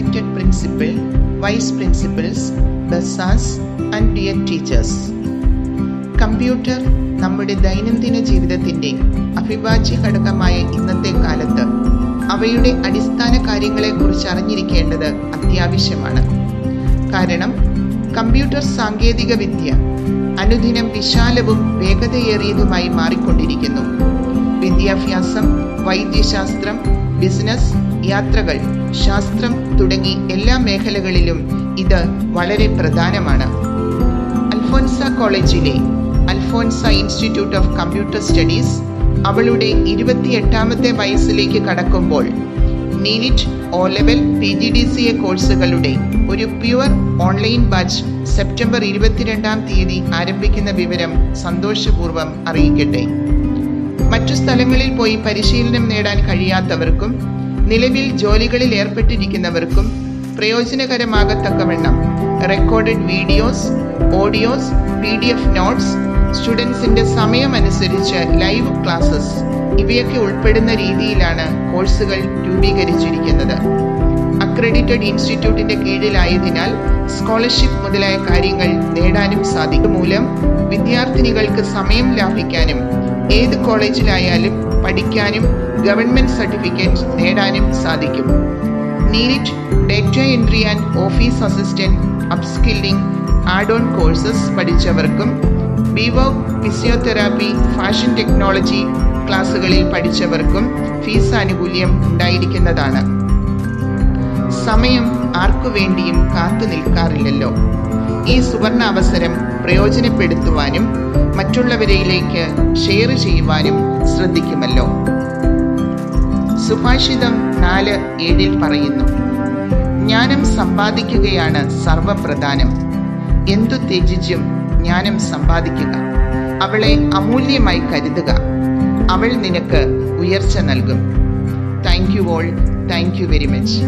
respected principal, vice principals, bursars and dear teachers. Computer നമ്മുടെ ദൈനംദിന ജീവിതത്തിൻ്റെ അവിഭാജ്യ ഘടകമായ ഇന്നത്തെ കാലത്ത് അവയുടെ അടിസ്ഥാന കാര്യങ്ങളെക്കുറിച്ച് അറിഞ്ഞിരിക്കേണ്ടത് അത്യാവശ്യമാണ്. കാരണം കമ്പ്യൂട്ടർ സാങ്കേതിക വിദ്യ അനുദിനം വിശാലവും വേഗതയേറിയതുമായി മാറിക്കൊണ്ടിരിക്കുന്നു. വിദ്യാഭ്യാസം, വൈദ്യശാസ്ത്രം, ബിസിനസ്, യാത്രകൾ, ശാസ്ത്രം തുടങ്ങി എല്ലാ മേഖലകളിലും ഇത് വളരെ പ്രധാനമാണ്. അൽഫോൻസ കോളേജിലെ Alphonsa institute of computer studies അവളുടെ 28ാമത്തെ വയസ്സിലേക്ക് കടക്കുമ്പോൾ നീറ്റ്, ഒ ലെവൽ, PGDCA കോഴ്സുകളുടെ ഒരു പ്യുവർ ഓൺലൈൻ ബാച്ച് സെപ്റ്റംബർ 22-ാം തീയതി ആരംഭിക്കുന്ന വിവരം സന്തോഷപൂർവ്വം അറിയിക്കട്ടെ. മറ്റു സ്ഥലങ്ങളിൽ പോയി പരിശീലനം നേടാൻ കഴിയാത്തവർക്കും നിലവിൽ ജോലികളിൽ ഏർപ്പെട്ടിരിക്കുന്നവർക്കും പ്രയോജനകരമാകത്തക്കവണ്ണം recorded videos, audios, PDF notes, സ്റ്റുഡൻസിന്റെ സമയമനുസരിച്ച് ലൈവ് ക്ലാസ്സസ് ഇവയൊക്കെ ഉൾപ്പെടുന്ന രീതിയിലാണ് കോഴ്സുകൾ രൂപീകരിച്ചിരിക്കുന്നത്. അക്രഡിറ്റഡ് ഇൻസ്റ്റിറ്റ്യൂട്ടിന്റെ കീഴിലായതിനാൽ സ്കോളർഷിപ്പ് മുതലായ കാര്യങ്ങൾ നേടാനും സാധിക്കും. മൂലം വിദ്യാർത്ഥിനികൾക്ക് സമയം ലാഭിക്കാനും ഏത് കോളേജിലായാലും പഠിക്കാനും ഗവൺമെന്റ് സർട്ടിഫിക്കറ്റ് നേടാനും സാധിക്കും. NEET, data entry and office assistant upskilling, add on courses പഠിച്ചവർക്കും ബിവോക്, ഫിസിയോതെറാപ്പി, ഫാഷൻ ടെക്നോളജി ക്ലാസുകളിൽ പഠിച്ചവർക്കും ഫീസ് ആനുകൂല്യം ഉണ്ടായിരിക്കുന്നതാണ്. സമയം ആർക്കു വേണ്ടിയും കാത്തു നിൽക്കാറില്ലല്ലോ. ഈ സുവർണ അവസരം പ്രയോജനപ്പെടുത്തുവാനും മറ്റുള്ളവരിലേക്ക് ഷെയർ ചെയ്യുവാനും ശ്രദ്ധിക്കുമല്ലോ. സുഭാഷിതം 4:7 പറയുന്നു, ജ്ഞാനം സമ്പാദിക്കുകയാണ് സർവപ്രധാനം. എന്തു ത്യജിച്ചും ജ്ഞാനം സമ്പാദിക്കുക. അവളെ അമൂല്യമായി കരുതുക. അവൾ നിനക്ക് ഉയർച്ച നൽകും. Thank you all. Thank you very much.